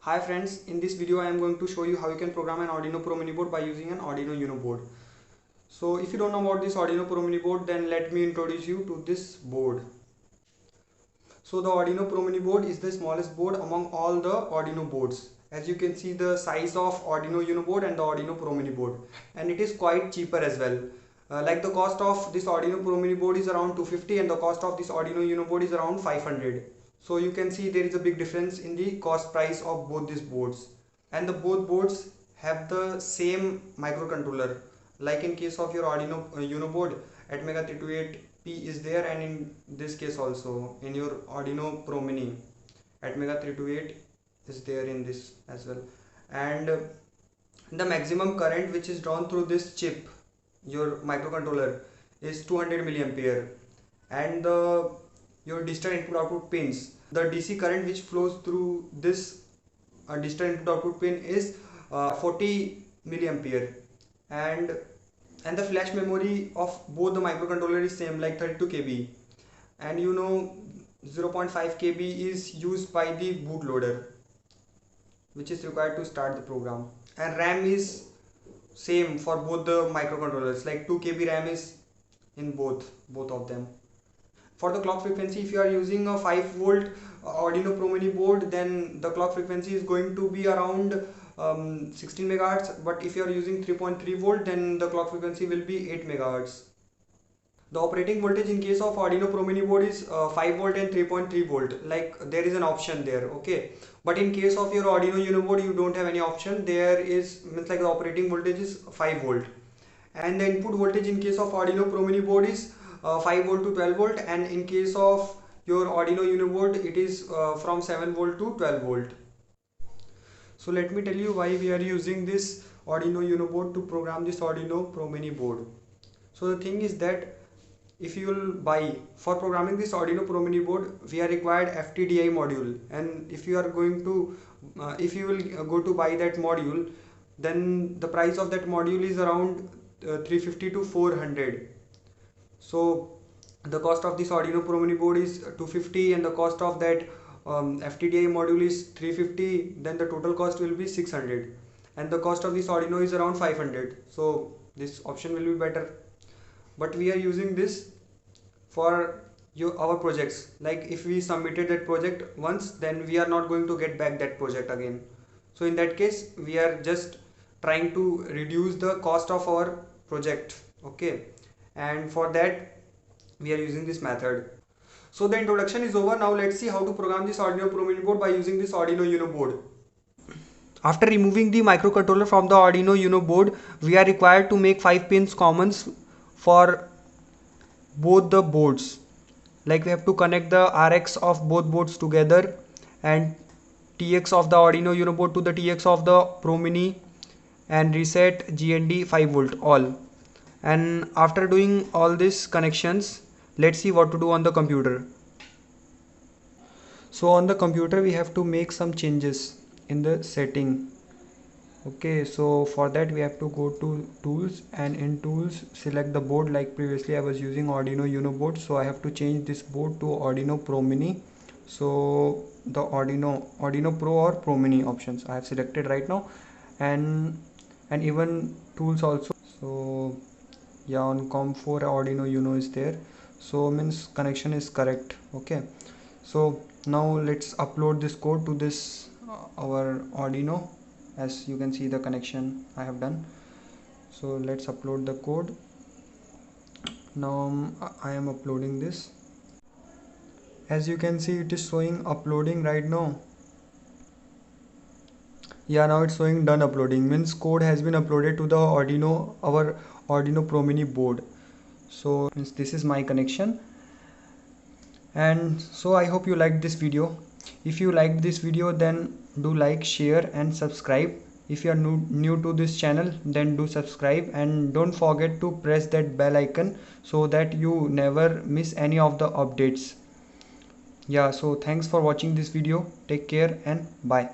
Hi friends, in this video I am going to show you how you can program an Arduino Pro Mini board by using an Arduino Uno board. So if you don't know about this Arduino Pro Mini board, then let me introduce you to this board. So the Arduino Pro Mini board is the smallest board among all the Arduino boards. As you can see the size of Arduino Uno board and the Arduino Pro Mini board, and it is quite cheaper as well. Like the cost of this Arduino Pro Mini board is around 250 and the cost of this Arduino Uno board is around 500. So you can see there is a big difference in the cost price of both these boards, and the both boards have the same microcontroller. Like in case of your Arduino Uno board, Atmega 328P is there, and in this case also in your Arduino Pro Mini, Atmega 328 is there in this as well. And the maximum current which is drawn through this chip, your microcontroller, is 200 milliampere, and your digital input output pins, the DC current which flows through this digital input output pin is 40 milliampere, and the flash memory of both the microcontroller is same, like 32 KB, and 0.5 KB is used by the bootloader, which is required to start the program, and RAM is same for both the microcontrollers, like 2 KB RAM is in both of them. For the clock frequency, if you are using a 5 volt Arduino Pro Mini board, then the clock frequency is going to be around 16 megahertz, but if you are using 3.3 volt, then the clock frequency will be 8 megahertz. The operating voltage in case of Arduino Pro Mini board is 5 volt and 3.3 volt, like there is an option there, okay. But in case of your Arduino Uno board, you don't have any option. There is, means like the operating voltage is 5 volt, and the input voltage in case of Arduino Pro Mini board is 5 volt to 12 volt, and in case of your Arduino Uno board it is from 7 volt to 12 volt. So let me tell you why we are using this Arduino Uno board to program this Arduino Pro Mini board. So the thing is that if you will buy, for programming this Arduino Pro Mini board, we are required FTDI module, and if you are going to if you will go to buy that module, then the price of that module is around 350 to 400. So the cost of this Arduino Pro Mini board is 250, and the cost of that FTDI module is 350, then the total cost will be 600, and the cost of this Arduino is around 500. So this option will be better, but we are using this for our projects. Like if we submitted that project once, then we are not going to get back that project again. So in that case, we are just trying to reduce the cost of our project, okay, and for that we are using this method. So the introduction is over. Now let's see how to program this Arduino Pro Mini board by using this Arduino Uno board. After removing the microcontroller from the Arduino Uno board, we are required to make 5 pins commons for both the boards. Like we have to connect the RX of both boards together, and TX of the Arduino Uno board to the TX of the Pro Mini, and reset GND 5 volt all. And after doing all these connections, let's see what to do on the computer. So on the computer we have to make some changes in the setting, okay. So for that we have to go to tools, and in tools select the board. Like previously I was using Arduino Uno board, so I have to change this board to Arduino Pro Mini. So the Arduino Pro or Pro Mini options I have selected right now, and even tools also. So yeah, on COM4 Arduino Uno is there, so means connection is correct, okay. So now let's upload this code to this our Arduino. As you can see, the connection I have done. So let's upload the code. Now I am uploading this. As you can see, it is showing uploading right now. Yeah, now it's showing done uploading, means code has been uploaded to the Arduino, our Arduino Pro Mini board. So this is my connection, and so I hope you liked this video. If you liked this video, then do like, share and subscribe. If you are new to this channel, then do subscribe, and don't forget to press that bell icon so that you never miss any of the updates. Yeah, so thanks for watching this video. Take care and bye.